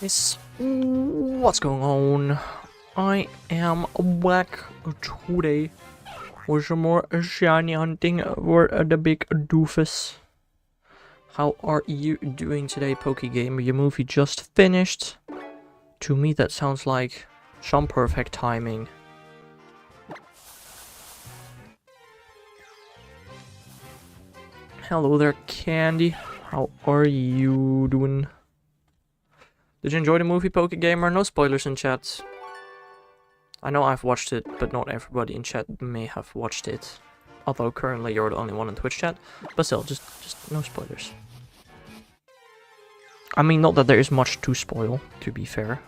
Yes, what's going on? I am back today with some more shiny hunting for the big doofus. How are you doing today, Pokegamer? Your movie just finished. To me, that sounds like some perfect timing. Hello there, Candy. How are you doing? Did you enjoy the movie, Pokegamer? No spoilers in chat. I know I've watched it, but not everybody in chat may have watched it. Although currently you're the only one in Twitch chat. But still, just no spoilers. I mean, not that there is much to spoil, to be fair.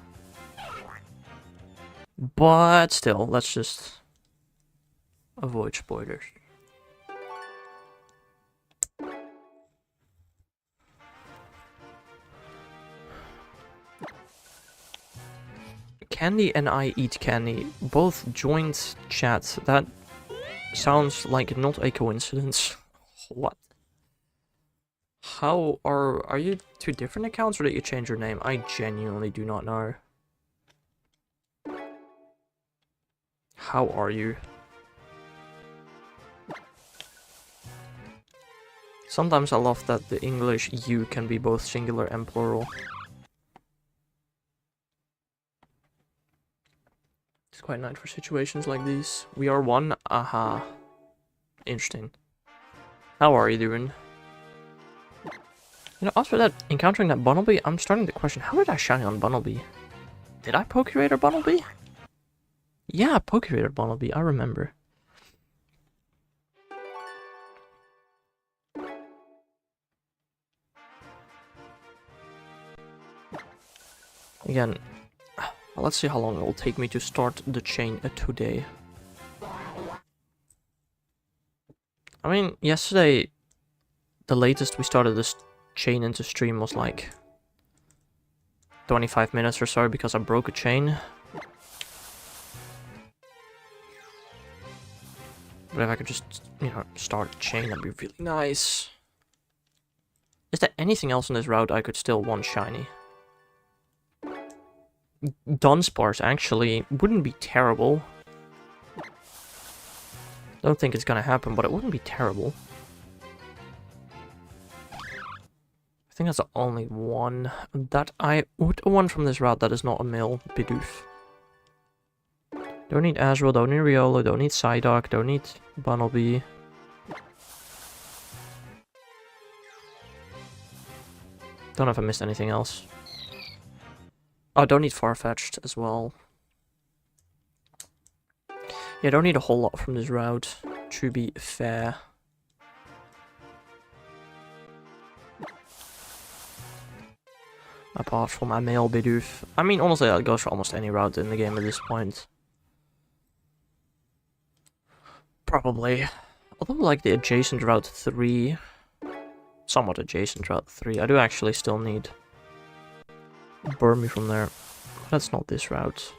But still, let's just avoid spoilers. Candy and I eat candy. Both joined chat. That sounds like not a coincidence. What? How are you two different accounts, or did you change your name? I genuinely do not know. How are you? Sometimes I love that the English you can be both singular and plural. It's quite nice for situations like these. We are one? Aha. Interesting. How are you doing? You know, after that, encountering that Bunnelby, I'm starting to question, how did I shine on Bunnelby? Did I Pokeradar Bunnelby? Yeah, Pokeradar Bunnelby, I remember. Again, let's see how long it will take me to start the chain today. I mean, yesterday, the latest we started this chain into stream was like 25 minutes or so because I broke a chain. But if I could just, you know, start a chain, that'd be really nice. Is there anything else on this route I could still want shiny? Dunsparce actually wouldn't be terrible. Don't think it's gonna happen, but it wouldn't be terrible. I think that's the only one that I would want from this route that is not a male Bidoof. Don't need Azrael, don't need Riolo, don't need Psyduck, don't need Bunnelby. Don't know if I missed anything else. Oh, don't need Farfetch'd as well. Yeah, don't need a whole lot from this route, to be fair. Apart from my male Bidoof. I mean, honestly, that goes for almost any route in the game at this point. Probably. Although, like, the adjacent route 3... Somewhat adjacent route 3. I do actually still need Burmy from there. That's not this route.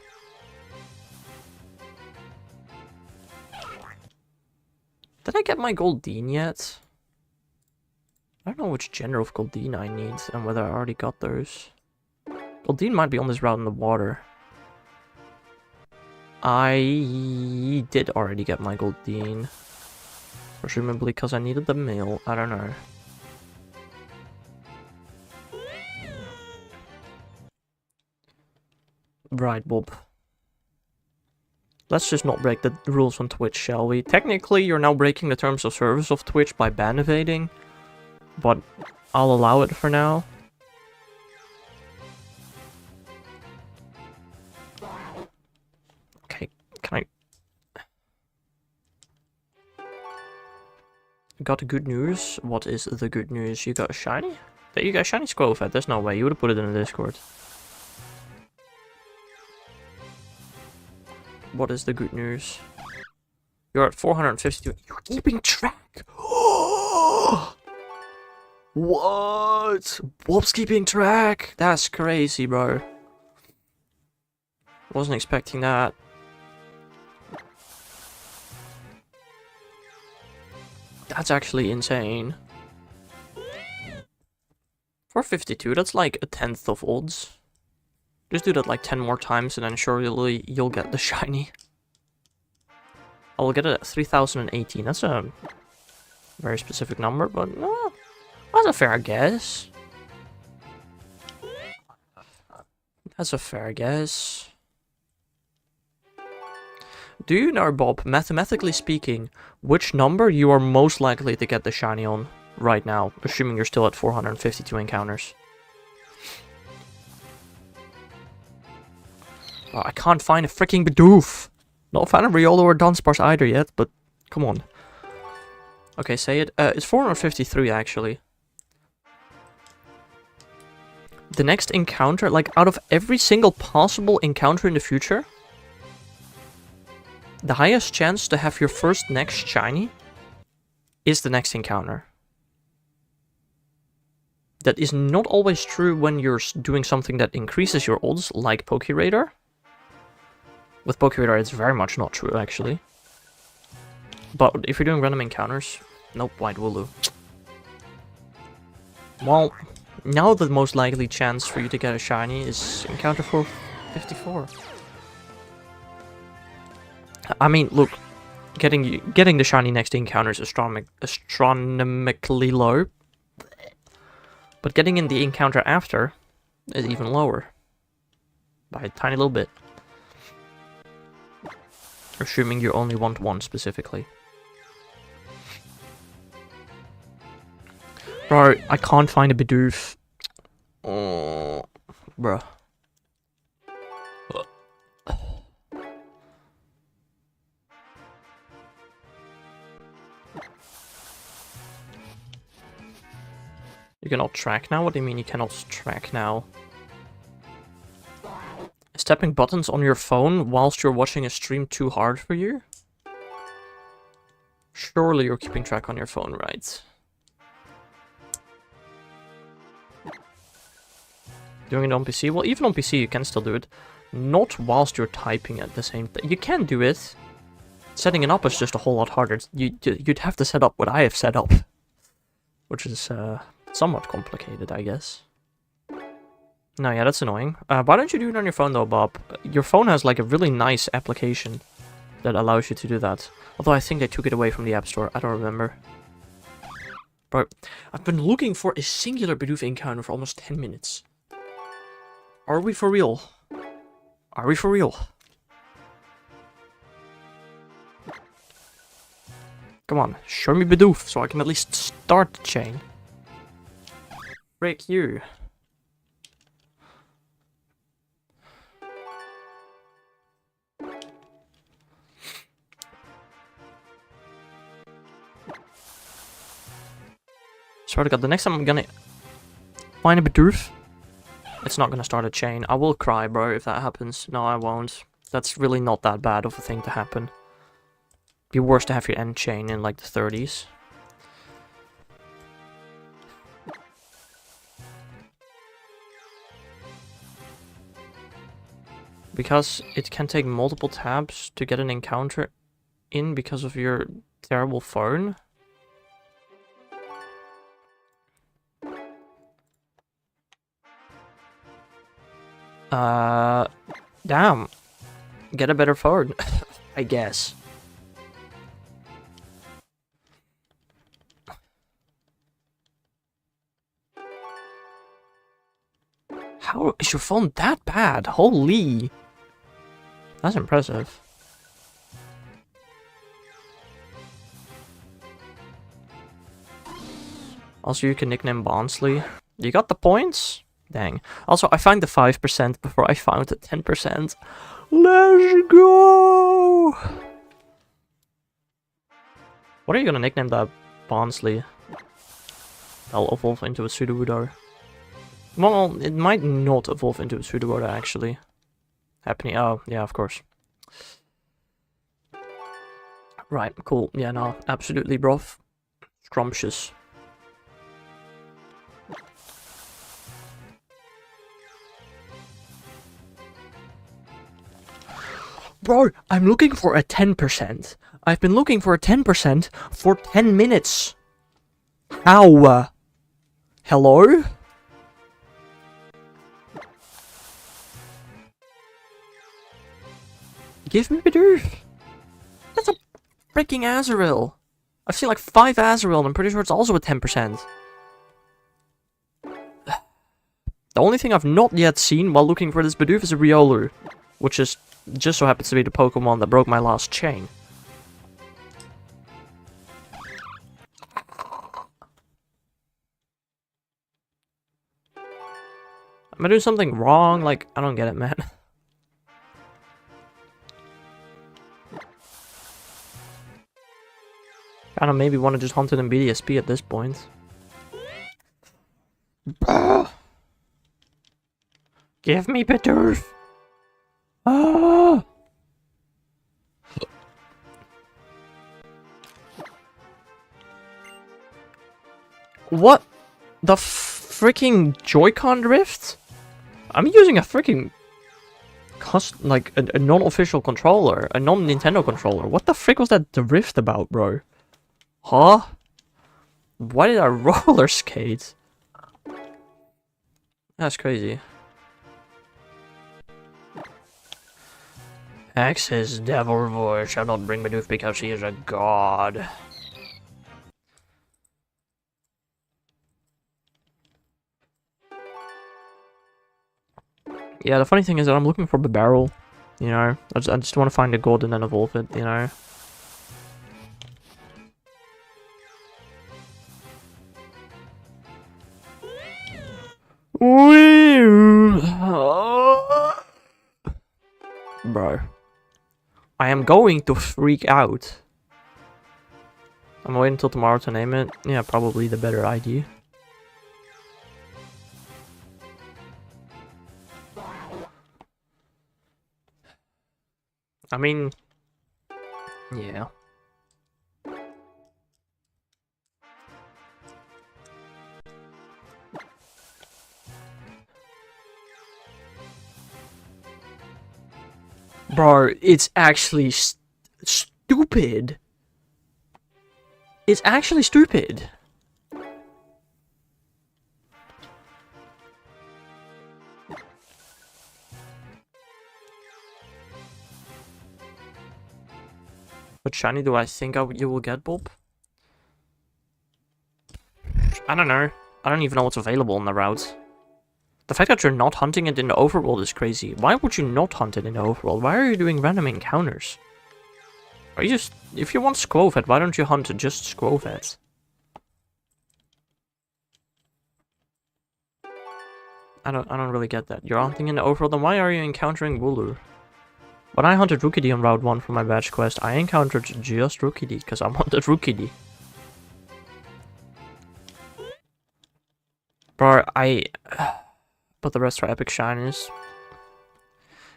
Did I get my Goldeen yet? I don't know which gender of Goldeen I need and whether I already got those. Goldeen might be on this route in the water. I did already get my Goldeen. Presumably because I needed the male. I don't know. Right, Bob. Let's just not break the rules on Twitch, shall we? Technically, you're now breaking the terms of service of Twitch by ban evading, but I'll allow it for now. Okay, can I... Got good news? What is the good news? You got a shiny? You got a shiny Squirrelfed? There's no way. You would have put it in the Discord. What is the good news? You're at 452. You're keeping track! What? Bob's keeping track? That's crazy, bro. Wasn't expecting that. That's actually insane. 452, that's like a 10th of odds. Just do that like 10 more times and then surely you'll get the shiny. I will get it at 3018. That's a very specific number, but that's a fair guess. That's a fair guess. Do you know, Bob, mathematically speaking, which number you are most likely to get the shiny on right now, assuming you're still at 452 encounters? Oh, I can't find a freaking Bidoof! Not a fan of Riolo or Dunsparce either yet, but come on. Okay, say it. It's 453 actually. The next encounter, like out of every single possible encounter in the future, the highest chance to have your first next shiny is the next encounter. That is not always true when you're doing something that increases your odds, like Pokeradar. With Pokeradar, it's very much not true, actually. But if you're doing random encounters, nope, White Wooloo. Well, now the most likely chance for you to get a shiny is encounter 454. I mean, look, getting the shiny next to encounter is astronomically low. But getting in the encounter after is even lower. By a tiny little bit. Assuming you only want one specifically. Bro, I can't find a Bidoof. Oh, bruh. You cannot track now? What do you mean you cannot track now? Is tapping buttons on your phone whilst you're watching a stream too hard for you? Surely you're keeping track on your phone, right? Doing it on PC? Well, even on PC you can still do it. Not whilst you're typing at the same time. You can do it. Setting it up is just a whole lot harder. You'd have to set up what I have set up. Which is somewhat complicated, I guess. No, yeah, that's annoying. Why don't you do it on your phone though, Bob? Your phone has like a really nice application that allows you to do that. Although I think they took it away from the App Store. I don't remember. But I've been looking for a singular Bidoof encounter for almost 10 minutes. Are we for real? Are we for real? Come on, show me Bidoof so I can at least start the chain. Frick you. Swear to God, the next time I'm gonna find a Bidoof, it's not gonna start a chain. I will cry, bro, if that happens. No, I won't. That's really not that bad of a thing to happen. Be worse to have your end chain in like the 30s. Because it can take multiple tabs to get an encounter in because of your terrible phone. Damn. Get a better phone, I guess. How is your phone that bad? Holy. That's impressive. Also, you can nickname Bonsley. You got the points? Dang. Also, I found the 5% before I found the 10%. Let's go! What are you gonna nickname that Bonsley? That'll evolve into a Sudowoodo. Well, it might not evolve into a Sudowoodo, actually. Happening. Oh, yeah, of course. Right, cool. Yeah, no, absolutely, bruv. Scrumptious. Bro, I'm looking for a 10%. I've been looking for a 10% for 10 minutes. How? Hello? Give me Bidoof! That's a freaking Azrael! I've seen like 5 Azrael and I'm pretty sure it's also a 10%. The only thing I've not yet seen while looking for this Bidoof is a Riolu, which is just so happens to be the Pokemon that broke my last chain. Am I doing something wrong? Like, I don't get it, man. I don't maybe want to just hunt it in BDSP at this point. Give me Bidoof! Ah! What? The freaking Joy-Con drift? I'm using a freaking like a non-official controller, a non-Nintendo controller. What the frick was that drift about, bro? Huh? Why did I roller skate? That's crazy. Axis devil voice shall not bring Bidoof because she is a god. Yeah, the funny thing is that I'm looking for Bibarel, you know. I just want to find a god and then evolve it, you know. Bro. I am going to freak out. I'm waiting until tomorrow to name it. Yeah, probably the better idea. I mean, yeah. Bro, it's actually stupid. It's actually stupid. What shiny do I think you will get, Bob? I don't know. I don't even know what's available on the route. The fact that you're not hunting it in the overworld is crazy. Why would you not hunt it in the overworld? Why are you doing random encounters? Are you just... If you want Squovet, why don't you hunt just Squovet? I don't really get that. You're hunting in the overworld, then why are you encountering Wooloo? When I hunted Rookidee on Route 1 for my badge quest, I encountered just Rookidee, because I wanted Rookidee. Bro, but the rest are epic shinies.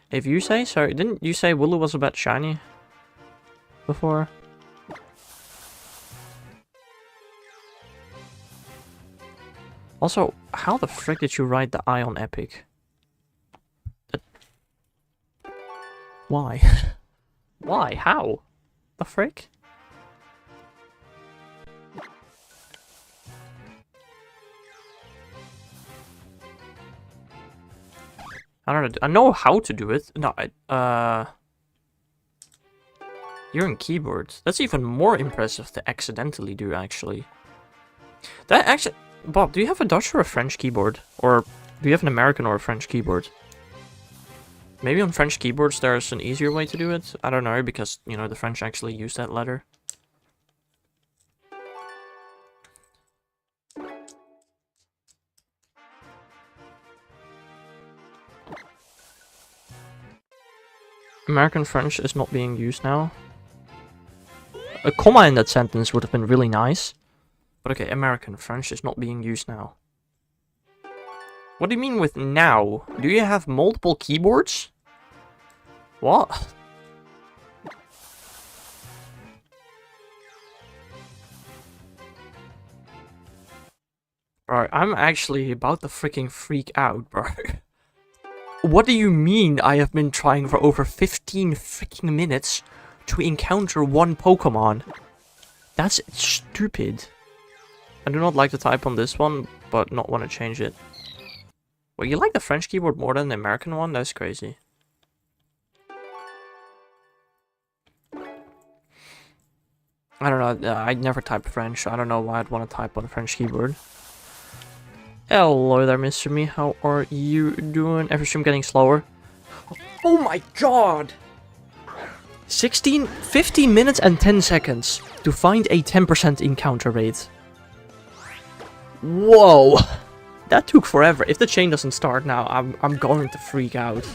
If you say so, didn't you say Wooloo was a bad shiny before? Also, how the frick did you write the I on epic? Why? Why? How? The frick? I don't know. I know how to do it. No, you're in keyboard. That's even more impressive to accidentally do, actually. That actually... Bob, do you have a Dutch or a French keyboard? Or do you have an American or a French keyboard? Maybe on French keyboards there's an easier way to do it. I don't know, because, you know, the French actually use that letter. American French is not being used now. A comma in that sentence would have been really nice. But okay, American French is not being used now. What do you mean with now? Do you have multiple keyboards? What? Bro, I'm actually about to freaking freak out, bro. What do you mean I have been trying for over 15 freaking minutes to encounter one Pokemon? That's stupid. I do not like to type on this one, but not want to change it. Well, you like the French keyboard more than the American one? That's crazy. I don't know, I never type French. I don't know why I'd want to type on a French keyboard. Hello there, Mr. Me. How are you doing? Every stream getting slower. Oh my god! 15 minutes and 10 seconds to find a 10% encounter rate. Whoa! That took forever. If the chain doesn't start now, I'm going to freak out.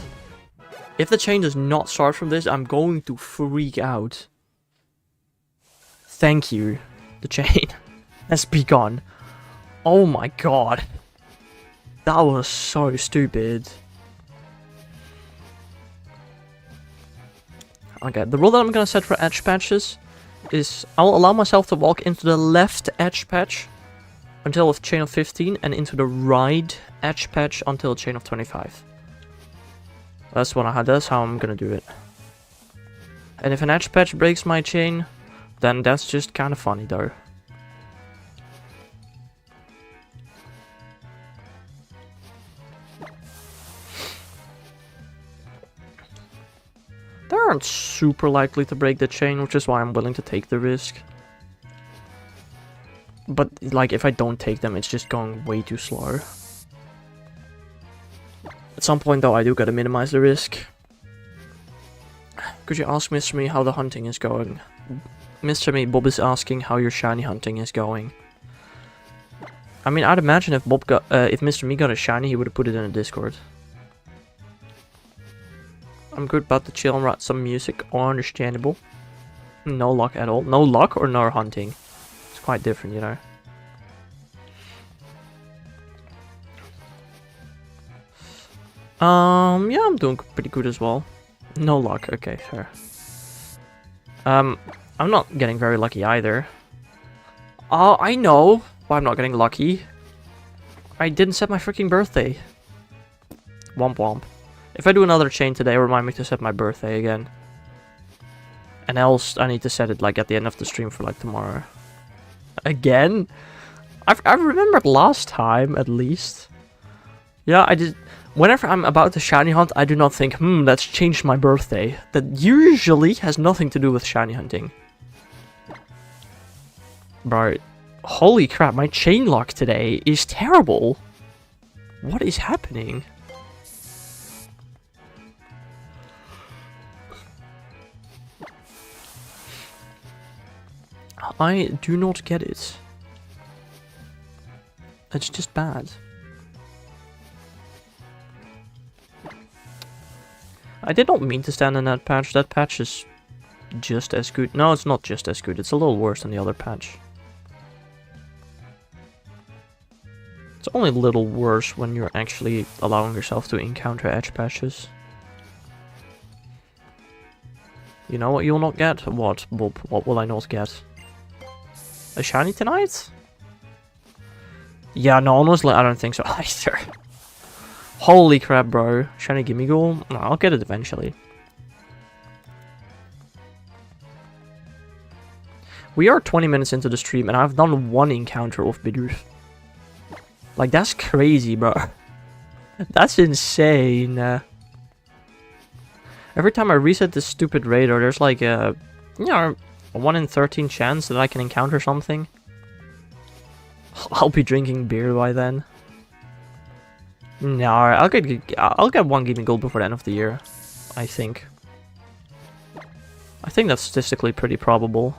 If the chain does not start from this, I'm going to freak out. Thank you. The chain has begun. Oh my god. That was so stupid. Okay, the rule that I'm gonna set for edge patches is I'll allow myself to walk into the left edge patch until a chain of 15 and into the right edge patch until a chain of 25. That's how I'm gonna do it. And if an edge patch breaks my chain, then that's just kind of funny though. They aren't super likely to break the chain, which is why I'm willing to take the risk. But, like, if I don't take them, it's just going way too slow. At some point, though, I do gotta minimize the risk. Could you ask Mr. Me how the hunting is going? Mr. Me, Bob is asking how your shiny hunting is going. I mean, I'd imagine if Mr. Me got a shiny, he would have put it in a Discord. I'm good about to chill and write some music. Understandable. No luck at all. No luck or no hunting? It's quite different, you know. Yeah, I'm doing pretty good as well. No luck. Okay, fair. I'm not getting very lucky either. Oh, I know why I'm not getting lucky. I didn't set my freaking birthday. Womp womp. If I do another chain today, remind me to set my birthday again. And else, I need to set it like at the end of the stream for like tomorrow. Again? I remembered last time, at least. Yeah, I did. Whenever I'm about to shiny hunt, I do not think, that's changed my birthday. That usually has nothing to do with shiny hunting. Bro, holy crap, my chain lock today is terrible. What is happening? I do not get it. It's just bad. I did not mean to stand in that patch. That patch is just as good. No, it's not just as good. It's a little worse than the other patch. It's only a little worse when you're actually allowing yourself to encounter edge patches. You know what you'll not get? What, Bob? What will I not get? A shiny tonight? Yeah, no, honestly, I don't think so either. Holy crap, bro. Shiny gimme goal? No, I'll get it eventually. We are 20 minutes into the stream, and I've done one encounter of Bibarel. Like, that's crazy, bro. That's insane. Every time I reset this stupid radar, there's like a, you know, a 1 in 13 chance that I can encounter something. I'll be drinking beer by then. No, I'll get one gimme gold before the end of the year. I think. I think that's statistically pretty probable.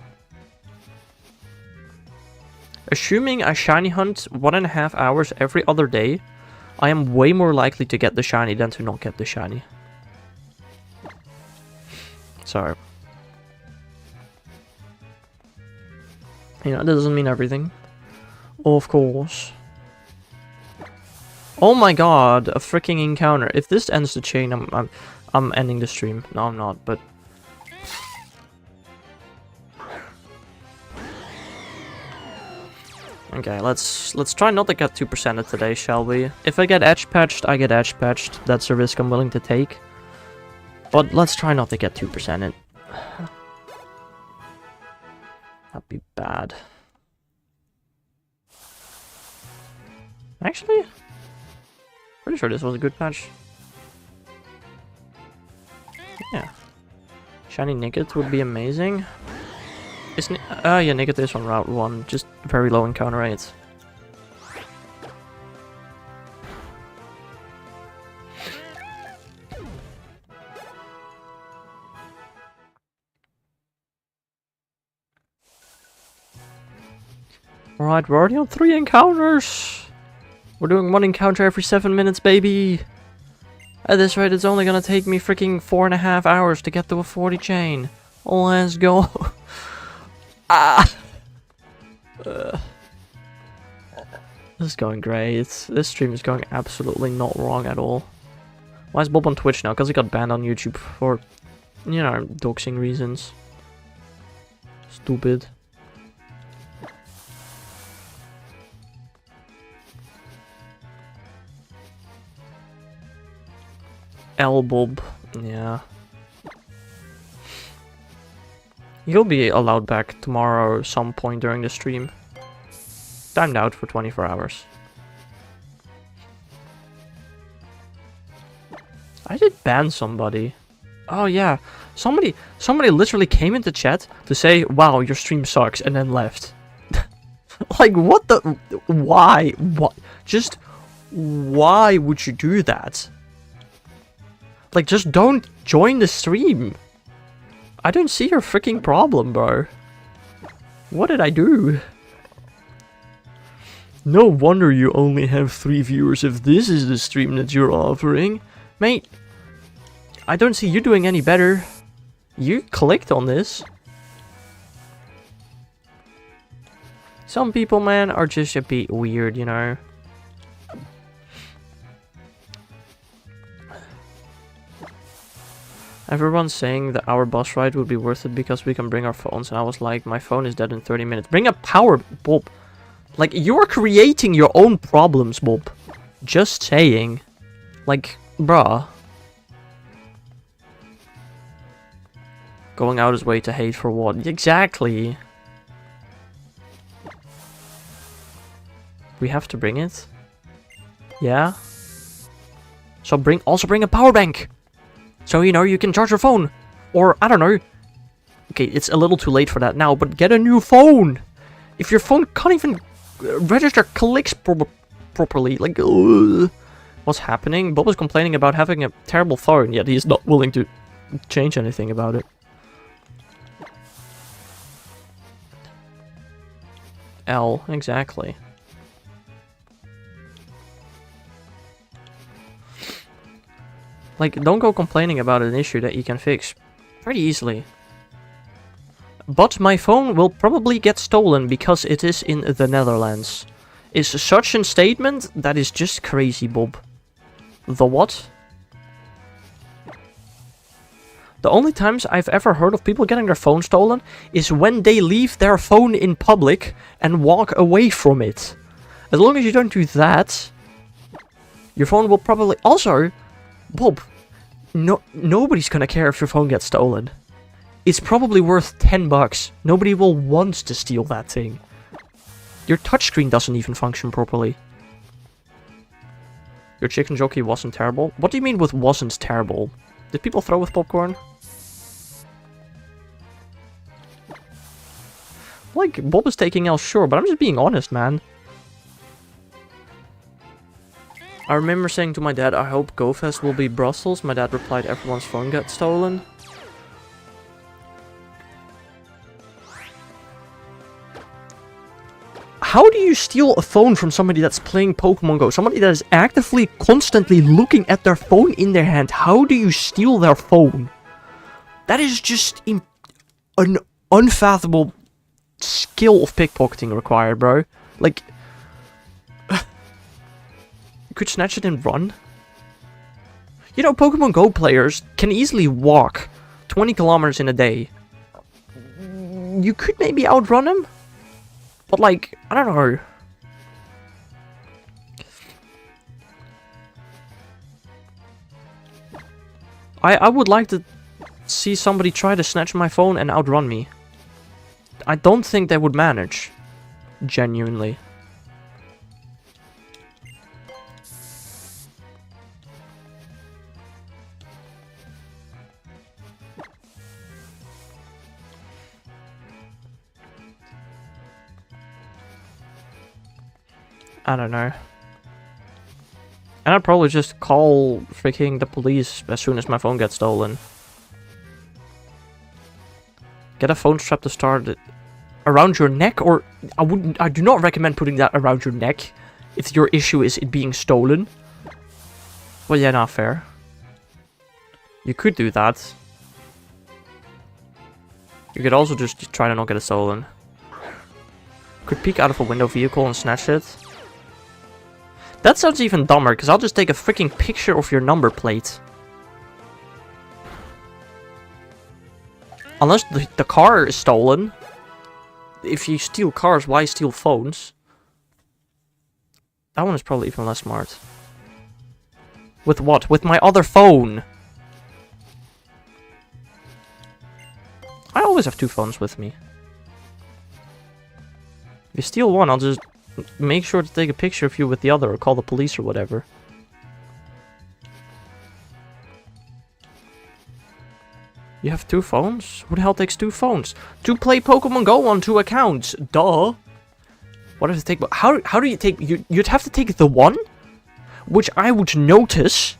Assuming I shiny hunt 1.5 hours every other day, I am way more likely to get the shiny than to not get the shiny. Sorry. You know, that doesn't mean everything. Of course. Oh my god, a freaking encounter. If this ends the chain, I'm ending the stream. No, I'm not, but... Okay, let's try not to get 2%ed today, shall we? If I get edge patched, I get edge patched. That's a risk I'm willing to take. But let's try not to get 2%ed. That'd be bad. Actually, pretty sure this was a good patch. Yeah. Shiny Nickets would be amazing. Isn't it? Yeah, negatives on Route 1. Just very low encounter rates. Alright, we're already on 3 encounters! We're doing 1 encounter every 7 minutes, baby! At this rate, it's only gonna take me freaking 4.5 hours to get to a 40 chain. Let's go! Ah! This is going great. This stream is going absolutely not wrong at all. Why is Bob on Twitch now? Because he got banned on YouTube for, you know, doxing reasons. Stupid. Bob. Yeah. He'll be allowed back tomorrow some point during the stream. Timed out for 24 hours. I did ban somebody. Oh yeah. Somebody literally came into chat to say, wow, your stream sucks, and then left. Like, what the... Why? What? Just... Why would you do that? Like, just don't join the stream. I don't see your freaking problem, bro. What did I do? No wonder you only have 3 viewers if this is the stream that you're offering. Mate, I don't see you doing any better. You clicked on this. Some people, man, are just a bit weird, you know. Everyone's saying that our bus ride would be worth it because we can bring our phones, and I was like, my phone is dead in 30 minutes. Bring a power, Bob. Like, you're creating your own problems, Bob. Just saying. Like, bruh. Going out his way to hate for what? Exactly. We have to bring it? Yeah? So also bring a power bank! So, you know, you can charge your phone. Or, I don't know. Okay, it's a little too late for that now, but get a new phone! If your phone can't even register clicks properly, like, what's happening? Bob is complaining about having a terrible phone, yet he's not willing to change anything about it. Exactly. Like, don't go complaining about an issue that you can fix pretty easily. But my phone will probably get stolen because it is in the Netherlands. Is such a statement that is just crazy, Bob. The what? The only times I've ever heard of people getting their phone stolen is when they leave their phone in public and walk away from it. As long as you don't do that, your phone will probably... Also, Bob, nobody's gonna care if your phone gets stolen. It's probably worth 10 bucks. Nobody will want to steal that thing. Your touchscreen doesn't even function properly. Your chicken jockey wasn't terrible? What do you mean with wasn't terrible? Did people throw with popcorn? Like, Bob is taking L, sure, but I'm just being honest, man. I remember saying to my dad, I hope GoFest will be Brussels. My dad replied, everyone's phone got stolen. How do you steal a phone from somebody that's playing Pokemon Go? Somebody that is actively, constantly looking at their phone in their hand. How do you steal their phone? That is just an unfathomable skill of pickpocketing required, bro. Like... you could snatch it and run? You know, Pokemon Go players can easily walk 20 kilometers in a day. You could maybe outrun them? But like, I don't know. I would like to see somebody try to snatch my phone and outrun me. I don't think they would manage. Genuinely. I don't know. And I'd probably just call freaking the police as soon as my phone gets stolen. Get a phone strap to start it around your neck, or I do not recommend putting that around your neck if your issue is it being stolen. Well, yeah, not fair. You could do that. You could also just try to not get it stolen. Could peek out of a window vehicle and snatch it. That sounds even dumber, because I'll just take a freaking picture of your number plate. Unless the car is stolen. If you steal cars, why steal phones? That one is probably even less smart. With what? With my other phone! I always have 2 phones with me. If you steal one, I'll just make sure to take a picture of you with the other, or call the police or whatever. You have 2 phones? Who the hell takes 2 phones? To play Pokemon Go on 2 accounts! Duh! What does it take? How do you take... You'd have to take the one, which I would notice,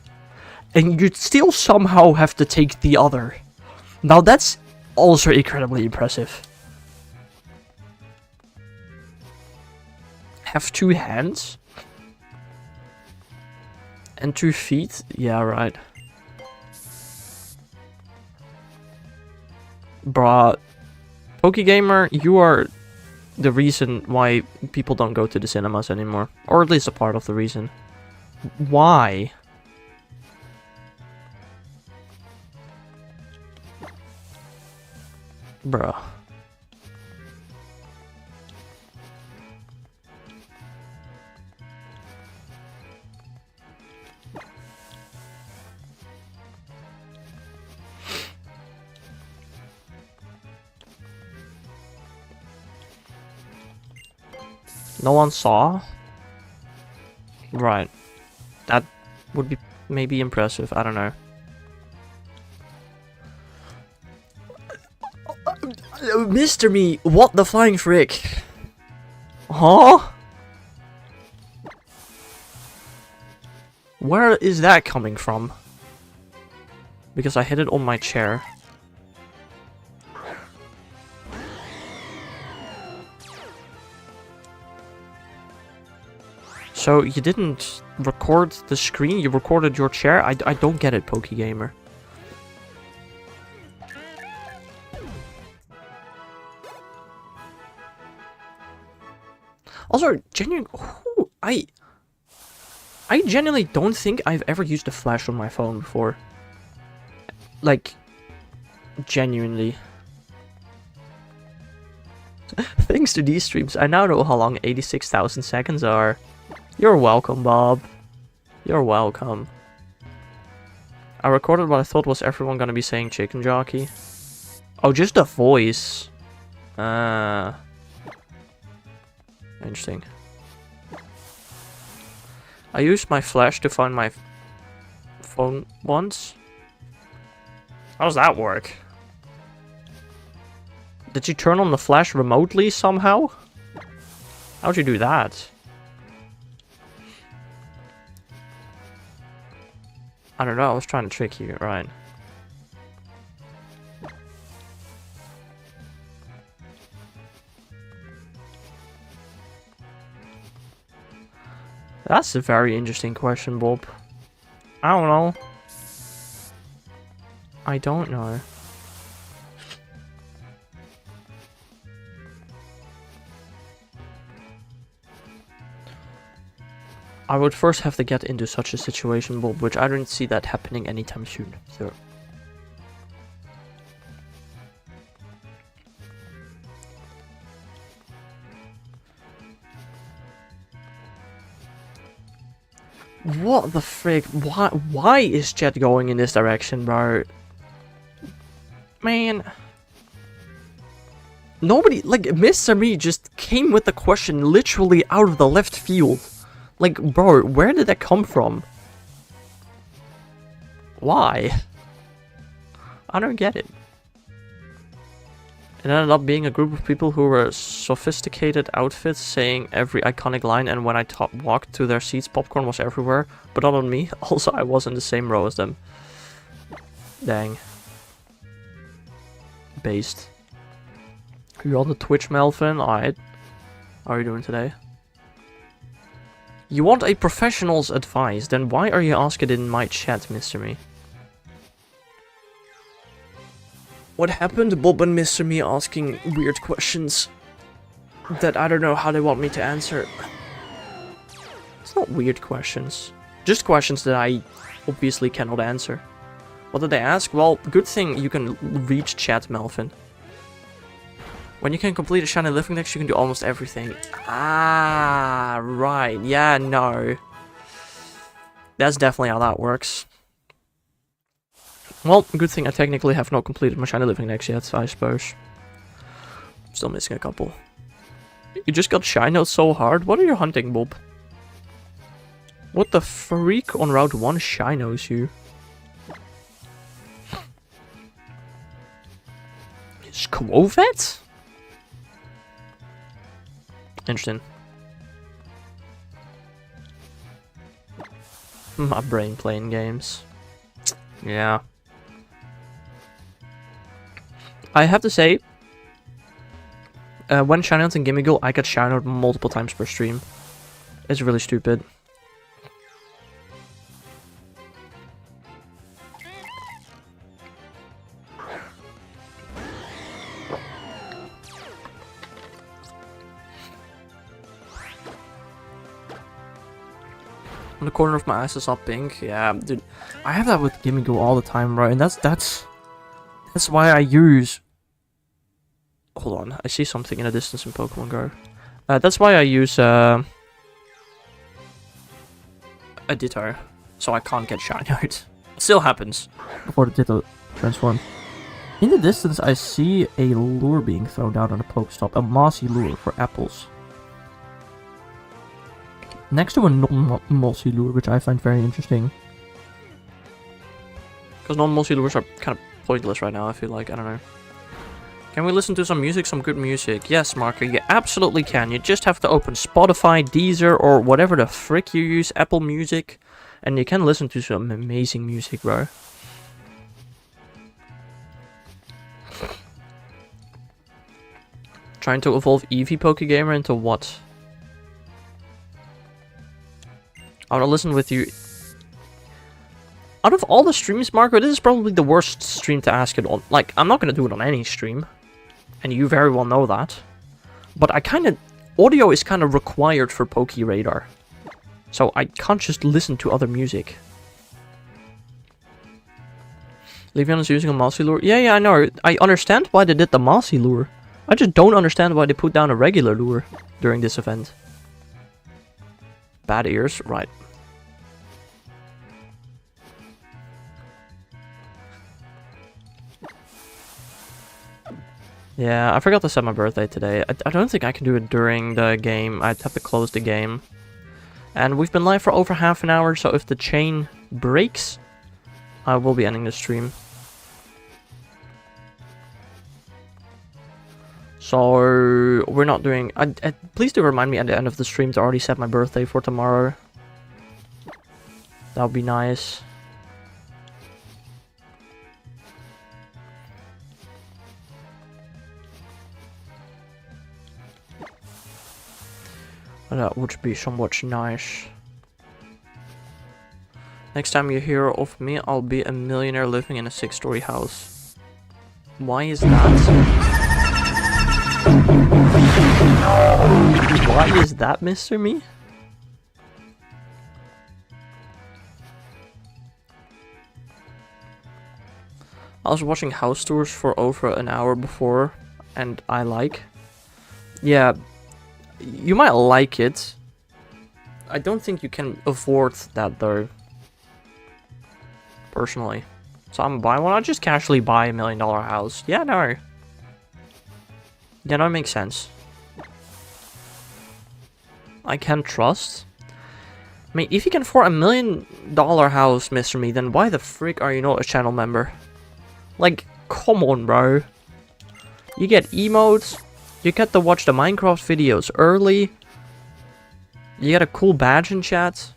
and you'd still somehow have to take the other. Now that's also incredibly impressive. Have 2 hands? And 2 feet? Yeah, right. Bruh. Pokegamer, you are the reason why people don't go to the cinemas anymore. Or at least a part of the reason. Why? Bruh. No one saw? Right. That would be maybe impressive, I don't know. Mr. Me, what the flying frick? Huh? Where is that coming from? Because I hit it on my chair. So, you didn't record the screen, you recorded your chair? I don't get it, Pokegamer. Also, I genuinely don't think I've ever used a flash on my phone before. Like, genuinely. Thanks to these streams, I now know how long 86,000 seconds are. You're welcome, Bob. You're welcome. I recorded what I thought was everyone gonna be saying chicken jockey. Oh, just a voice. Interesting. I used my flash to find my phone once. How does that work? Did you turn on the flash remotely somehow? How'd you do that? I don't know, I was trying to trick you, right? That's a very interesting question, Bob. I don't know. I don't know. I would first have to get into such a situation, Bob, which I don't see that happening anytime soon, so... What the frick? Why is chat going in this direction, bro? Man... Nobody, like, Mr. Me just came with the question literally out of the left field. Like, bro, where did that come from? Why? I don't get it. It ended up being a group of people who were sophisticated outfits saying every iconic line, and when I walked to their seats, popcorn was everywhere, but not on me. Also, I was in the same row as them. Dang. Based. You're on the Twitch, Melvin? Alright. How are you doing today? You want a professional's advice, then why are you asking it in my chat, Mr. Me? What happened, Bob and Mr. Me asking weird questions that I don't know how they want me to answer? It's not weird questions. Just questions that I obviously cannot answer. What did they ask? Well, good thing you can reach chat, Melvin. When you can complete a shiny living dex, you can do almost everything. Ah, right. Yeah, no. That's definitely how that works. Well, good thing I technically have not completed my shiny living dex yet, I suppose. Still missing a couple. You just got shiny so hard? What are you hunting, Bob? What the freak on Route 1 shinos you? Squovet? Interesting. My brain playing games. Yeah. I have to say, when shiny hunting Gimmighoul, I get shiny multiple times per stream. It's really stupid. The corner of my eyes is all pink. Yeah, dude, I have that with Gimmighoul all the time, right? And that's why I use. Hold on, I see something in the distance in Pokemon Go. That's why I use a Ditto, so I can't get shiny out. It still happens before the Ditto transform. In the distance, I see a lure being thrown down on a Pokestop, a mossy lure for apples. Next to a non-mossy lure, which I find very interesting. Because non-mossy lures are kind of pointless right now, I feel like. I don't know. Can we listen to some music? Some good music? Yes, Marker, you absolutely can. You just have to open Spotify, Deezer, or whatever the frick you use, Apple Music. And you can listen to some amazing music, bro. Trying to evolve Eevee Pokegamer into what? I want to listen with you. Out of all the streams, Marco, this is probably the worst stream to ask it on. Like, I'm not going to do it on any stream. And you very well know that. But I kind of... Audio is kind of required for Pokeradar. So I can't just listen to other music. Levian is using a mossy lure. Yeah, I know. I understand why they did the mossy lure. I just don't understand why they put down a regular lure during this event. Bad ears, right. Yeah, I forgot to set my birthday today. I don't think I can do it during the game. I'd have to close the game. And we've been live for over half an hour, so if the chain breaks, I will be ending the stream. So, we're not doing... please do remind me at the end of the stream to already set my birthday for tomorrow. That would be nice. That would be somewhat nice. Next time you hear of me, I'll be a millionaire living in a 6-story house. Why is that? Why is that, Mr. Me? I was watching house tours for over an hour before, and I like. Yeah, you might like it. I don't think you can afford that though. Personally. So I'm buying one. I'll just casually buy a $1 million house. Yeah, no. Yeah, no, it makes sense. I can trust. I mean, if you can afford a $1 million house, Mr. Me, then why the frick are you not a channel member? Like, come on, bro. You get emotes. You get to watch the Minecraft videos early. You get a cool badge in chat.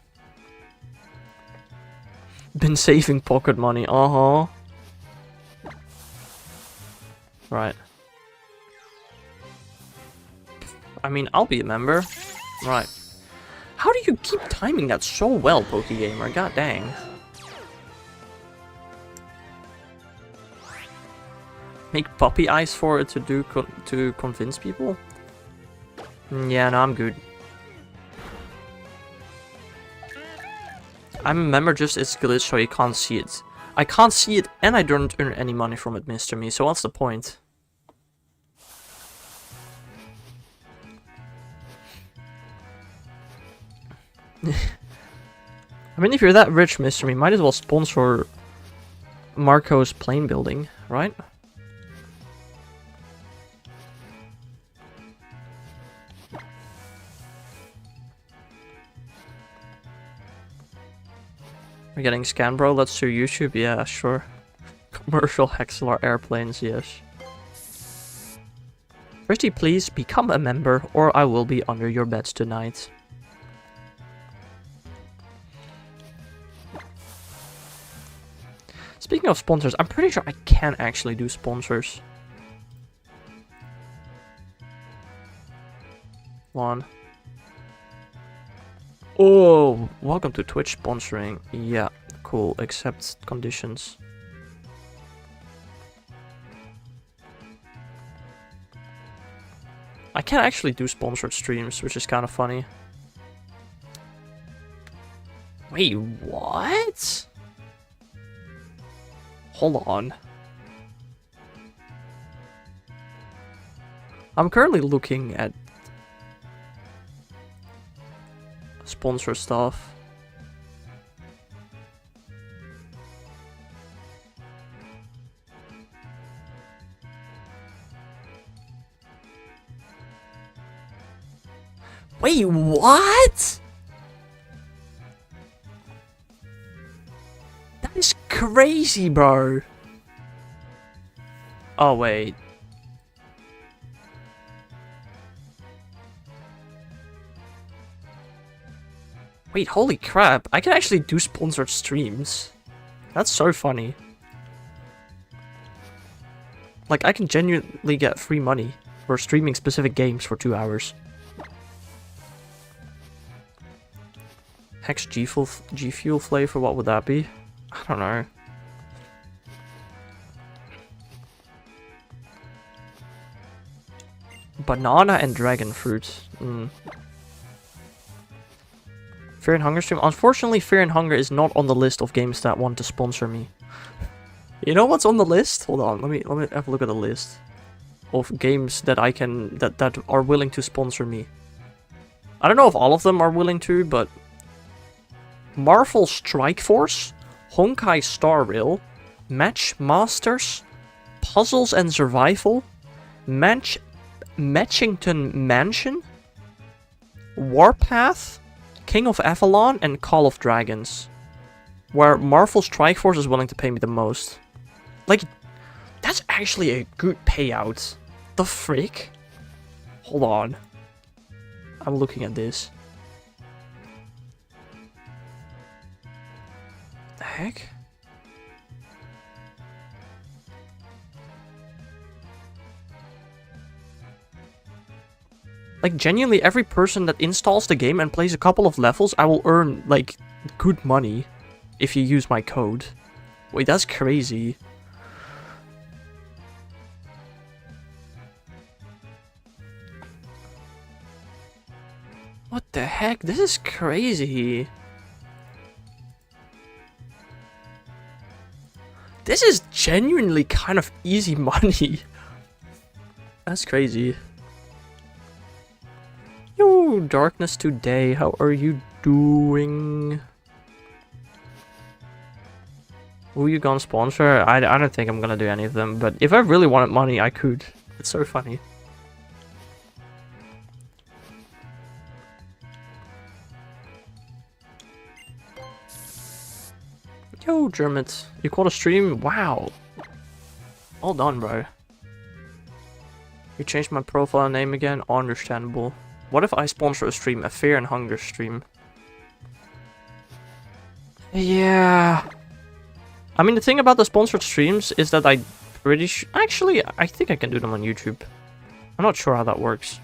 Been saving pocket money. Uh-huh. Right. I mean, I'll be a member. Right. How do you keep timing that so well, PokeGamer? God dang. Make puppy eyes for it to convince people? Yeah, no, I'm good. I'm a member, just it's glitched so you can't see it. I can't see it and I don't earn any money from it, Mr. Me, so what's the point? I mean, if you're that rich, Mr. Me, might as well sponsor Marco's plane building, right? We're getting scanned, bro. Let's do YouTube. Yeah, sure. Commercial Hexalar airplanes, yes. Pretty please become a member or I will be under your bed tonight. Speaking of sponsors, I'm pretty sure I can actually do sponsors. One. Oh, welcome to Twitch sponsoring. Yeah, cool. Accept conditions. I can actually do sponsored streams, which is kind of funny. Wait, what? Hold on. I'm currently looking at sponsor stuff. Wait, what? That is crazy, bro. Oh, wait. Wait, holy crap. I can actually do sponsored streams. That's so funny. Like, I can genuinely get free money for streaming specific games for 2 hours. Hex G Fuel flavor, what would that be? I don't know. Banana and dragon fruit. Fear and Hunger stream. Unfortunately, Fear and Hunger is not on the list of games that want to sponsor me. You know what's on the list? Hold on, let me have a look at the list of games that I can that are willing to sponsor me. I don't know if all of them are willing to, but Marvel Strike Force, Honkai Star Rail, Match Masters, Puzzles and Survival, Matchington Mansion, Warpath, King of Avalon, and Call of Dragons. Where Marvel Strike Force is willing to pay me the most. Like, that's actually a good payout. The frick? Hold on. I'm looking at this. The heck? Like, genuinely, every person that installs the game and plays a couple of levels, I will earn, like, good money if you use my code. Wait, that's crazy. What the heck? This is crazy. This is genuinely kind of easy money. That's crazy. Yo, Darkness Today, how are you doing? Who you gonna sponsor? I don't think I'm gonna do any of them, but if I really wanted money, I could. It's so funny. Yo, Germit, you caught a stream? Wow. Well done, bro. You changed my profile name again? Understandable. What if I sponsor a stream? A Fear and Hunger stream? Yeah. I mean, the thing about the sponsored streams is that actually, I think I can do them on YouTube. I'm not sure how that works.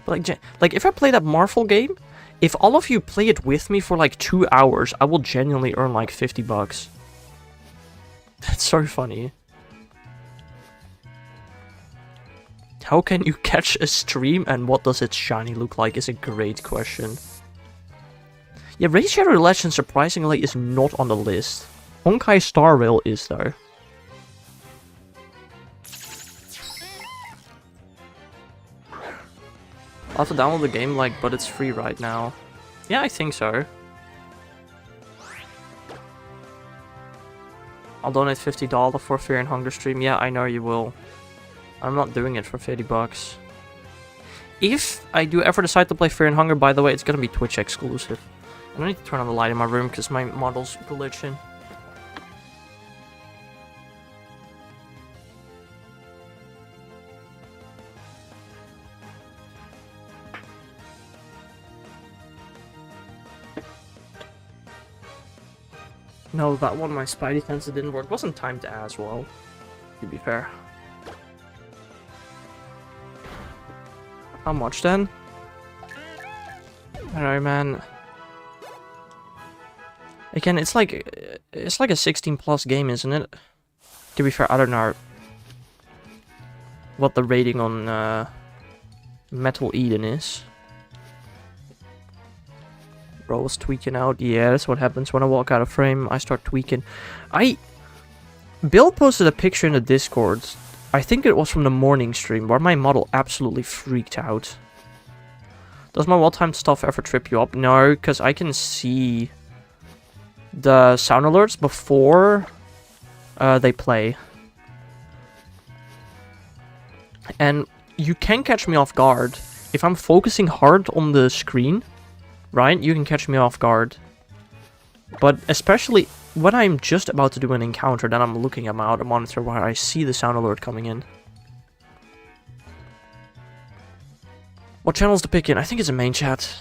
But like if I play that Marvel game, if all of you play it with me for like 2 hours, I will genuinely earn like 50 bucks. That's so funny. How can you catch a stream and what does its shiny look like is a great question. Yeah, Raid Shadow Legends surprisingly is not on the list. Honkai Star Rail is though. I'll have to download the game, like, but it's free right now. Yeah, I think so. I'll donate $50 for Fear and Hunger stream. Yeah, I know you will. I'm not doing it for 50 bucks. If I do ever decide to play Fear and Hunger, by the way, it's gonna be Twitch exclusive. I don't need to turn on the light in my room because my model's glitching. No, that one, my Spidey sensor didn't work. It wasn't timed as well, to be fair. How much then? I don't know, man. Again, it's like a 16+ game, isn't it? To be fair, I don't know what the rating on Metal Eden is. Bro was tweaking out. Yeah, that's what happens when I walk out of frame. I start tweaking. Bill posted a picture in the Discord. I think it was from the morning stream where my model absolutely freaked out. Does my well-timed stuff ever trip you up? No, because I can see the sound alerts before they play. And you can catch me off guard. If I'm focusing hard on the screen, right, you can catch me off guard. But especially when I'm just about to do an encounter, then I'm looking at my auto monitor where I see the sound alert coming in. What channels to pick in? I think it's a main chat.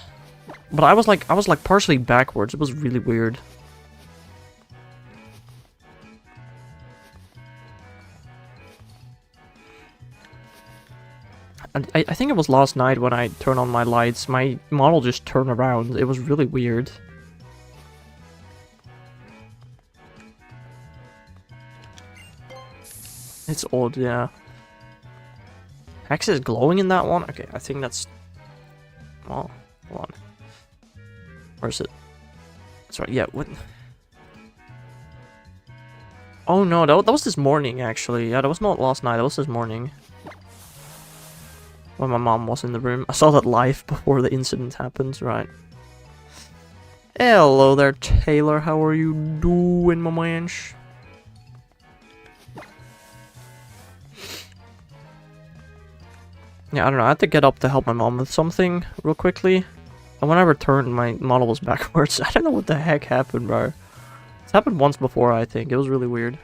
But I was like partially backwards. It was really weird. And I think it was last night when I turned on my lights. My model just turned around. It was really weird. It's odd, yeah. Hex is glowing in that one? Okay, I think that's... Oh, hold on. Where is it? Sorry, yeah, what? Oh no, that was this morning, actually. Yeah, that was not last night, that was this morning. When my mom was in the room. I saw that live before the incident happened, right. Hello there, Taylor. How are you doing, my man? Yeah, I don't know. I had to get up to help my mom with something real quickly. And when I returned, my model was backwards. I don't know what the heck happened, bro. It's happened once before, I think. It was really weird.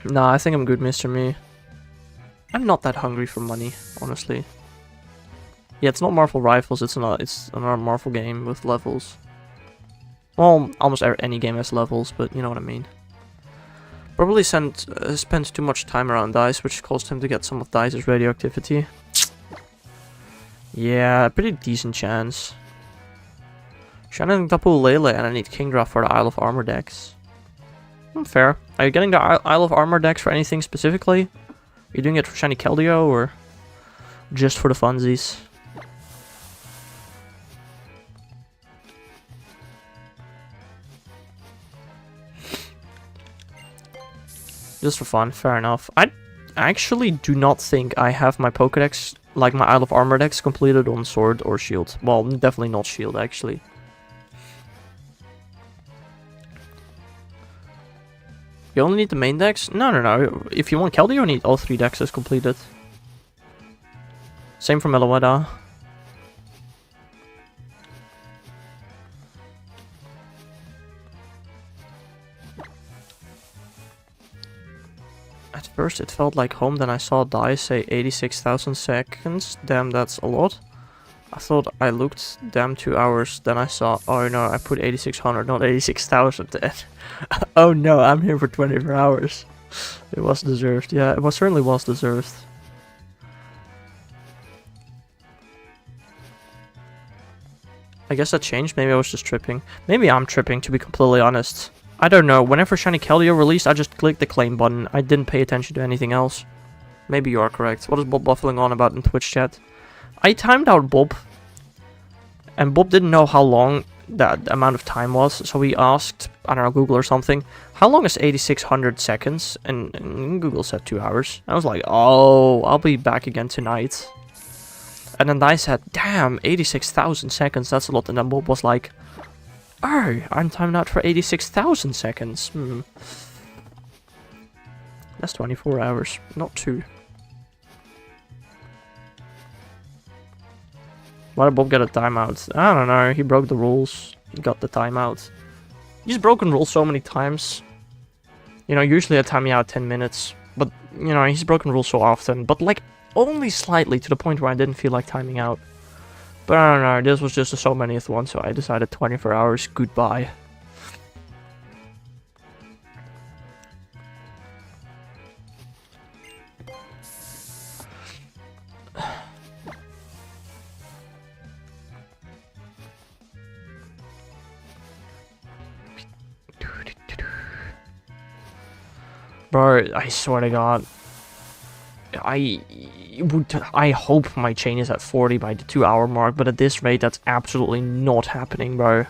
Nah, I think I'm good, Mr. Me. I'm not that hungry for money, honestly. Yeah, it's not Marvel Rifles. It's another Marvel game with levels. Well, almost any game has levels, but you know what I mean. Probably spent too much time around Dice, which caused him to get some of Dice's radioactivity. Yeah, pretty decent chance. Shannon Tapu Lele, and I need Kingdra for the Isle of Armor decks. Fair. Are you getting the Isle of Armor decks for anything specifically? Are you doing it for Shiny Keldeo, or just for the funsies? Just for fun, fair enough. I actually do not think I have my Pokedex, like my Isle of Armor decks, completed on Sword or Shield. Well, definitely not Shield, actually. You only need the main decks? No. If you want Keldeo, you need all 3 decks completed. Same for Meloetta. At first it felt like home, then I saw dice say 86,000 seconds. Damn, that's a lot. I thought I looked, damn 2 hours, then I saw, oh no, I put 8600, not 86,000 in. Oh no, I'm here for 24 hours. It was deserved, yeah, it was certainly was deserved. I guess that changed, maybe I was just tripping. Maybe I'm tripping, to be completely honest. I don't know, whenever Shiny Keldeo released, I just clicked the claim button. I didn't pay attention to anything else. Maybe you are correct. What is Bob buffling on about in Twitch chat? I timed out Bob, and Bob didn't know how long that amount of time was, so he asked, I don't know, Google or something, how long is 8600 seconds? And Google said 2 hours. I was like, oh, I'll be back again tonight. And then I said, damn, 86,000 seconds, that's a lot. And then Bob was like, oh, I'm timed out for 86,000 seconds. That's 24 hours, not 2. Why did Bob get a timeout? I don't know, he broke the rules. He got the timeout. He's broken rules so many times. You know, usually I time you out 10 minutes. But, you know, he's broken rules so often. But, like, only slightly, to the point where I didn't feel like timing out. But I don't know, this was just a so manyth one, so I decided 24 hours, goodbye. Bro, I swear to God, I hope my chain is at 40 by the 2 hour mark, but at this rate, that's absolutely not happening, bro.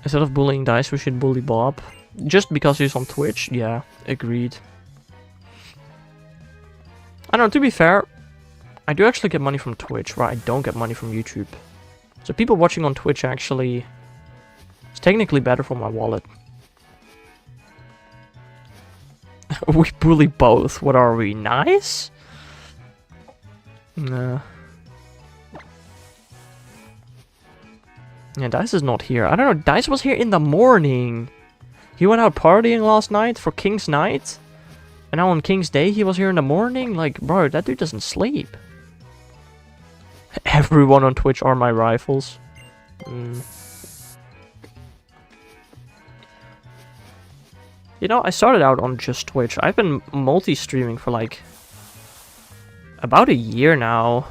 Instead of bullying Dice, we should bully Bob. Just because he's on Twitch? Yeah, agreed. I don't know, to be fair, I do actually get money from Twitch, where I don't get money from YouTube. So people watching on Twitch actually... It's technically better for my wallet. We bully both. What are we, nice? Nah. Yeah, Dice is not here. I don't know, Dice was here in the morning. He went out partying last night for King's Night. And now on King's Day, he was here in the morning. Like, bro, that dude doesn't sleep. Everyone on Twitch are my rivals. You know, I started out on just Twitch. I've been multi-streaming for like... about a year now.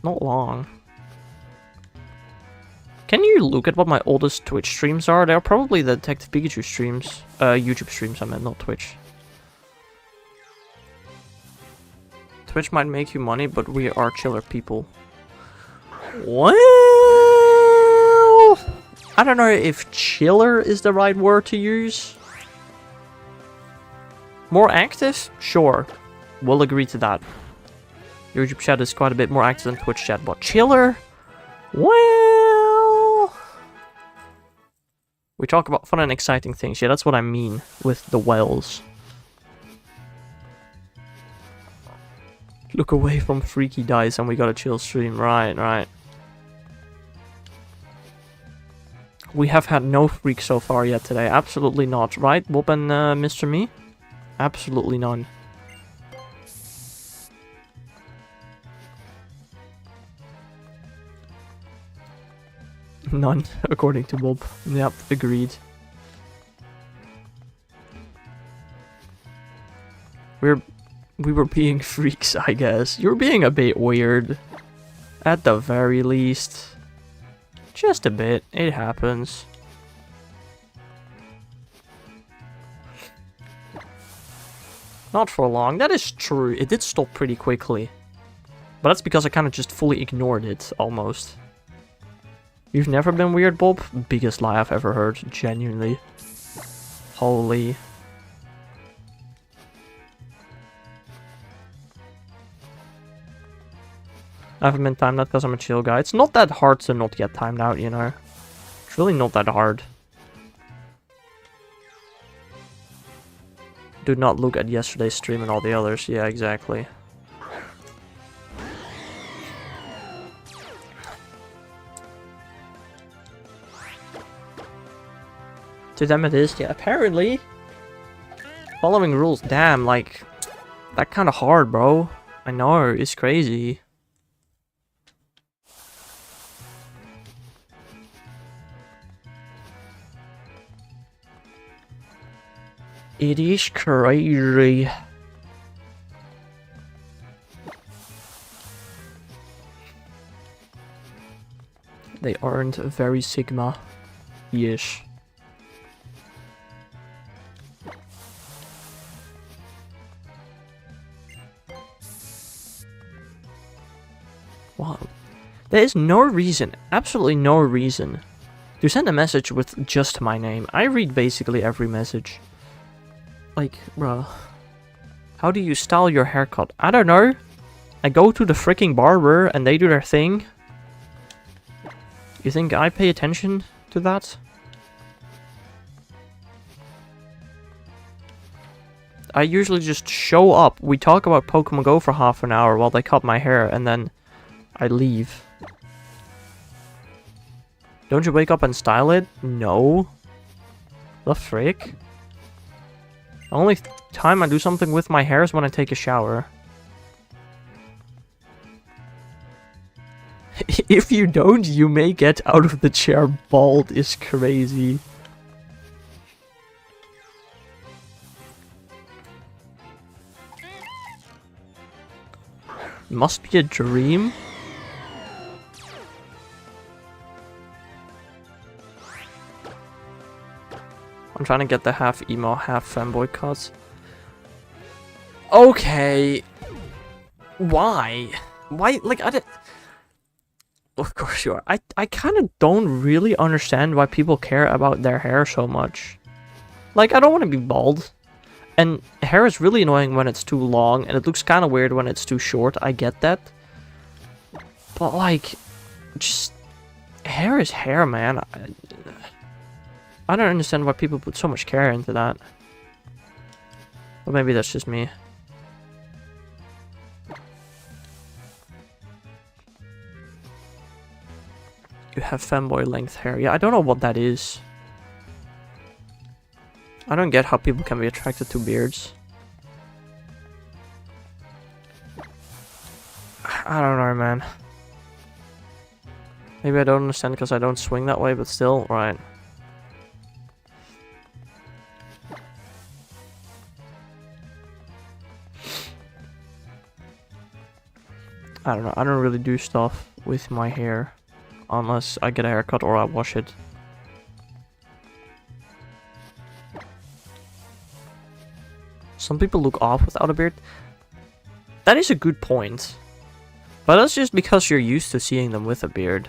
Not long. Can you look at what my oldest Twitch streams are? They're probably the Detective Pikachu streams. YouTube streams, I meant, not Twitch. Twitch might make you money, but we are chiller people. Well... I don't know if chiller is the right word to use. More active? Sure. We'll agree to that. YouTube chat is quite a bit more active than Twitch chat, but chiller? Well... We talk about fun and exciting things. Yeah, that's what I mean with the wells. Look away from freaky Dice and we got a chill stream. Right, right. We have had no freaks so far yet today. Absolutely not. Right, Bob and Mr. Me? Absolutely none. None, according to Bob. Yep, agreed. We were being freaks, I guess. You're being a bit weird. At the very least. Just a bit. It happens. Not for long. That is true. It did stop pretty quickly. But that's because I kind of just fully ignored it, almost. You've never been weird, Bob? Biggest lie I've ever heard. Genuinely. Holy... I haven't been timed out because I'm a chill guy. It's not that hard to not get timed out, you know. It's really not that hard. Do not look at yesterday's stream and all the others. Yeah, exactly. To them it is. Yeah, apparently. Following rules. Damn, like... That kind of hard, bro. I know, it's crazy. It is crazy. They aren't very Sigma. Yes. Wow. There is no reason, absolutely no reason, to send a message with just my name. I read basically every message. Like, bruh. How do you style your haircut? I don't know. I go to the freaking barber and they do their thing. You think I pay attention to that? I usually just show up. We talk about Pokemon Go for half an hour while they cut my hair and then I leave. Don't you wake up and style it? No. The frick? The only time I do something with my hair is when I take a shower. If you don't, you may get out of the chair bald is crazy. Must be a dream? I'm trying to get the half emo, half fanboy cuts. Okay. Why? Why? Like, I did. Of course you are. I kind of don't really understand why people care about their hair so much. Like, I don't want to be bald. And hair is really annoying when it's too long, and it looks kind of weird when it's too short. I get that. But, like, just... hair is hair, man. I don't understand why people put so much care into that. But maybe that's just me. You have fanboy length hair. Yeah, I don't know what that is. I don't get how people can be attracted to beards. I don't know, man. Maybe I don't understand because I don't swing that way, but still, right. I don't know, I don't really do stuff with my hair. Unless I get a haircut or I wash it. Some people look off without a beard. That is a good point. But that's just because you're used to seeing them with a beard.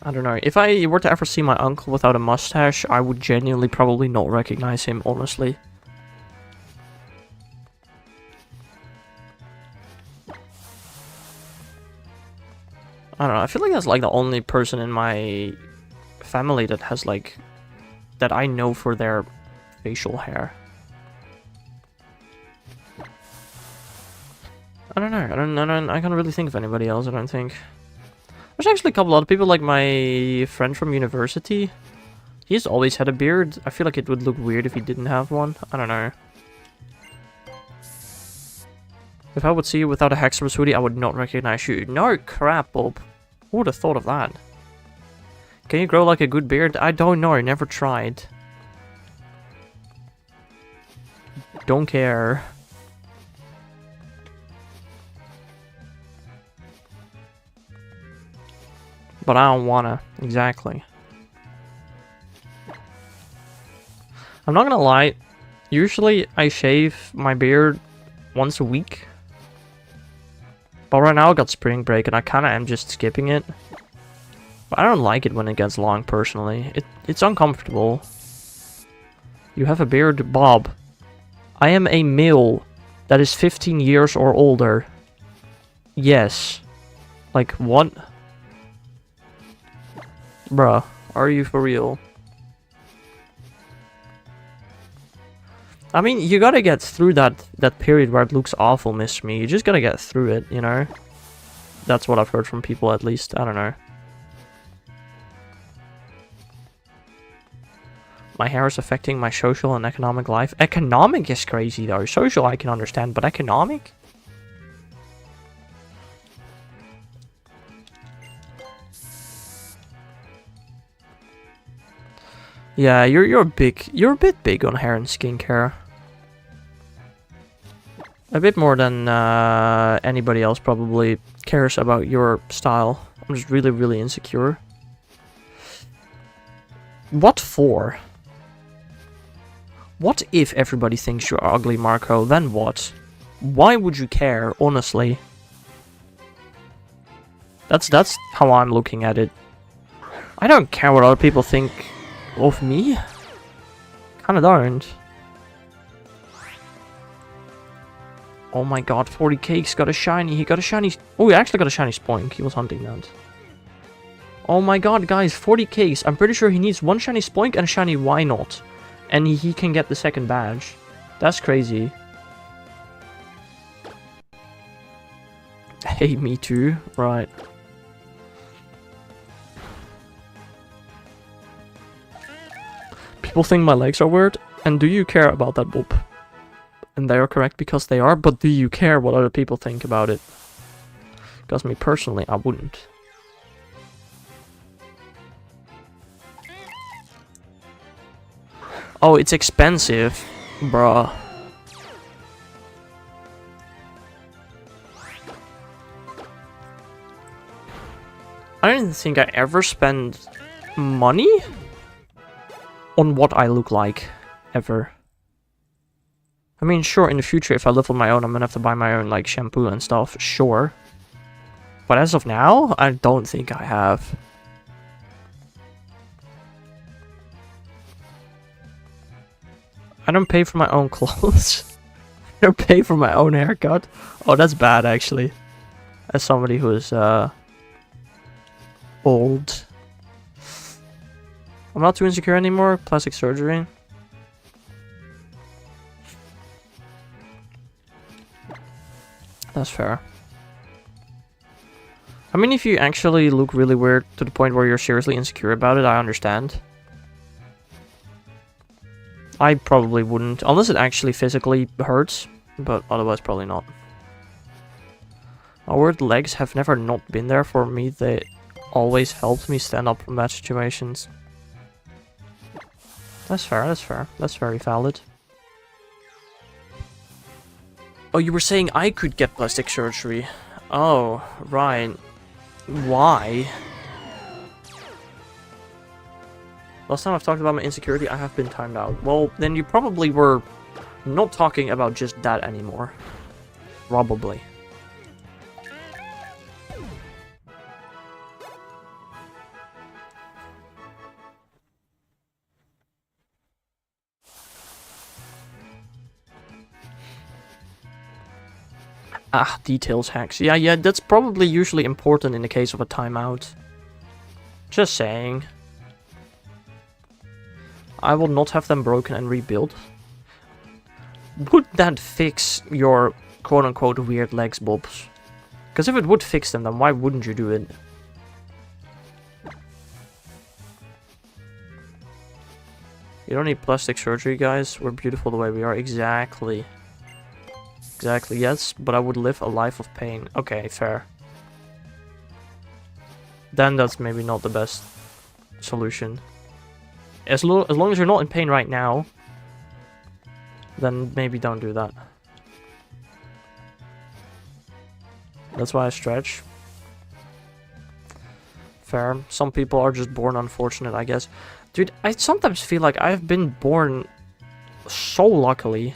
I don't know. If I were to ever see my uncle without a mustache, I would genuinely probably not recognize him, honestly. I don't know, I feel like that's like the only person in my family that has like... that I know for their facial hair. I don't know, I can't really think of anybody else, I don't think. There's actually a couple other people, like my friend from university. He's always had a beard. I feel like it would look weird if he didn't have one. I don't know. If I would see you without a Hexamus hoodie, I would not recognize you. No crap, Bob. Who would have thought of that? Can you grow like a good beard? I don't know, I never tried. Don't care. But I don't wanna. Exactly. I'm not gonna lie. Usually I shave my beard once a week. But right now I got spring break and I kinda am just skipping it. But I don't like it when it gets long, personally. It's uncomfortable. You have a beard, Bob. I am a male that is 15 years or older. Yes. Like, what? Bruh, are you for real? I mean, you gotta get through that period where it looks awful, Miss Me. You just gotta get through it, you know? That's what I've heard from people, at least. I don't know. My hair is affecting my social and economic life. Economic is crazy, though. Social I can understand, but economic? Yeah, you're a bit big on hair and skincare. A bit more than anybody else probably cares about your style. I'm just really, really insecure. What for? What if everybody thinks you're ugly, Marco? Then what? Why would you care, honestly? That's how I'm looking at it. I don't care what other people think of me. Kinda don't. Oh my god, 40 cakes, got a shiny. He got a shiny. Oh, he actually got a shiny Spoink. He was hunting that. Oh my god, guys, 40 cakes. I'm pretty sure he needs one shiny Spoink and a shiny Why Not. And he can get the second badge. That's crazy. Hey, me too. Right. People think my legs are weird. And do you care about that, Bob? And they are correct because they are, but do you care what other people think about it? Because me personally, I wouldn't. Oh, it's expensive, bruh. I don't think I ever spend money on what I look like, ever. I mean, sure, in the future, if I live on my own, I'm gonna have to buy my own, like, shampoo and stuff, sure. But as of now, I don't think I have. I don't pay for my own clothes. I don't pay for my own haircut. Oh, that's bad, actually. As somebody who is, old. I'm not too insecure anymore. Plastic surgery. That's fair. I mean, if you actually look really weird to the point where you're seriously insecure about it, I understand. I probably wouldn't, unless it actually physically hurts, but otherwise probably not. My weird legs have never not been there for me. They always helped me stand up from bad situations. That's fair, that's fair. That's very valid. Oh, you were saying I could get plastic surgery. Oh, right. Why? Last time I've talked about my insecurity, I have been timed out. Well, then you probably were not talking about just that anymore. Probably. Ah, details hacks. Yeah, that's probably usually important in the case of a timeout. Just saying. I will not have them broken and rebuilt. Would that fix your quote-unquote weird legs, Bobs? Because if it would fix them, then why wouldn't you do it? You don't need plastic surgery, guys. We're beautiful the way we are. Exactly. Exactly, yes, but I would live a life of pain. Okay, fair. Then that's maybe not the best solution. As long as you're not in pain right now, then maybe don't do that. That's why I stretch. Fair. Some people are just born unfortunate, I guess. Dude, I sometimes feel like I've been born so luckily.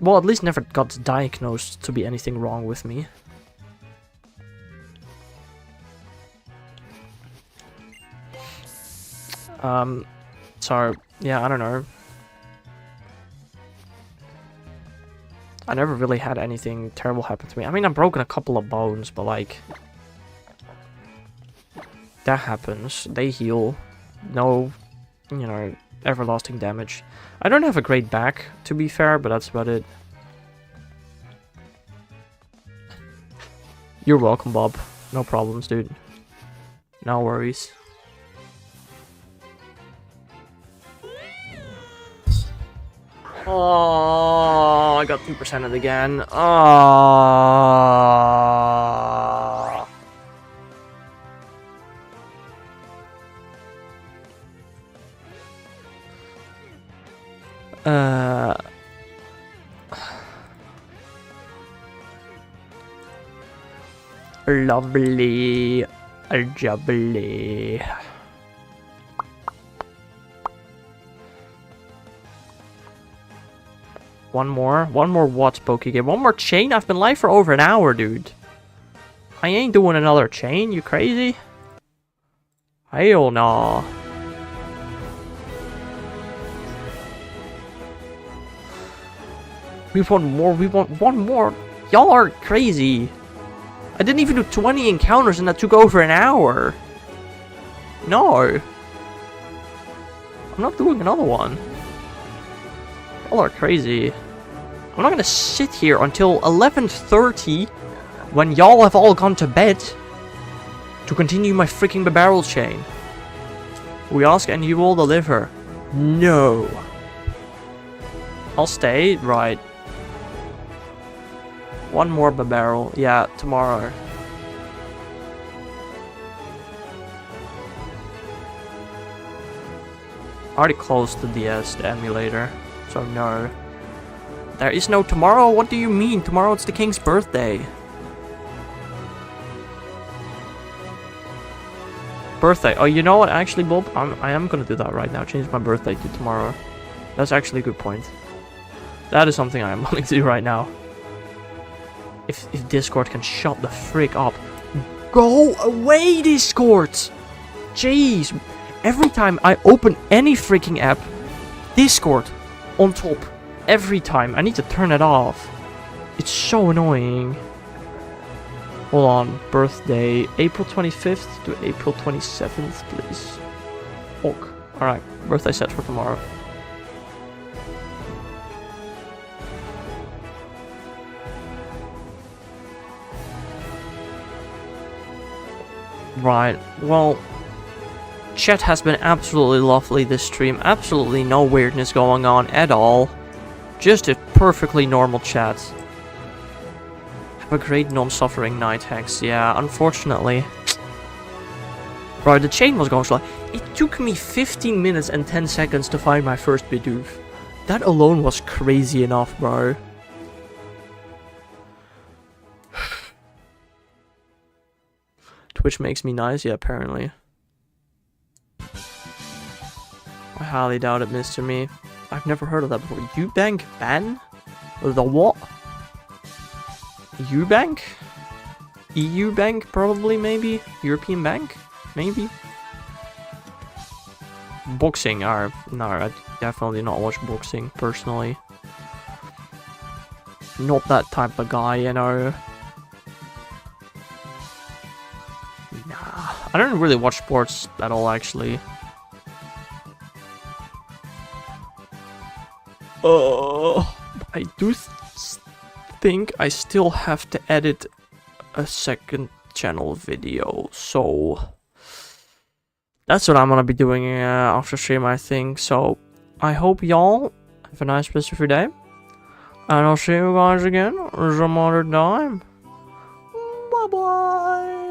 Well, at least never got diagnosed to be anything wrong with me. So, yeah, I don't know. I never really had anything terrible happen to me. I mean, I've broken a couple of bones, but like... that happens. They heal. No, you know, everlasting damage. I don't have a great back, to be fair, but that's about it. You're welcome, Bob. No problems, dude. No worries. Oh, I got 2% again. Oh. Lovely. Jubbly. One more what, Pokegame? One more chain? I've been live for over an hour, dude. I ain't doing another chain, you crazy? Hell nah. We want more, we want one more. Y'all are crazy. I didn't even do 20 encounters and that took over an hour. No. I'm not doing another one. Y'all are crazy. I'm not gonna sit here until 11:30 when y'all have all gone to bed to continue my freaking Bibarel chain. We ask and you will deliver. No. I'll stay, right. One more Bibarel. Yeah, tomorrow. I already closed the DS, the emulator. So no. There is no tomorrow? What do you mean? Tomorrow it's the king's birthday. Birthday. Oh, you know what? Actually, Bob, I am gonna do that right now. Change my birthday to tomorrow. That's actually a good point. That is something I am wanting to do right now. If Discord can shut the frick up. Go away, Discord! Jeez. Every time I open any freaking app, Discord on top. Every time. I need to turn it off. It's so annoying. Hold on. Birthday. April 25th to April 27th, please. Ok. Alright. Birthday set for tomorrow. Right. Well, chat has been absolutely lovely this stream. Absolutely no weirdness going on at all. Just a perfectly normal chat. Have a great non-suffering night, Hex. Yeah, unfortunately. Bro, the chain was going slow. It took me 15 minutes and 10 seconds to find my first Bidoof. That alone was crazy enough, bro. Twitch makes me nice? Yeah, apparently. I highly doubt it, Mr. Me. I've never heard of that before. Ubank ban? The what? Ubank? EU bank, probably, maybe? European bank? Maybe? Boxing, no, I definitely not watch boxing, personally. Not that type of guy, you know. Nah, I don't really watch sports at all, actually. I do think I still have to edit a second channel video, so that's what I'm gonna be doing after stream, I think. So I hope y'all have a nice rest of your day, and I'll see you guys again some other time. Bye bye.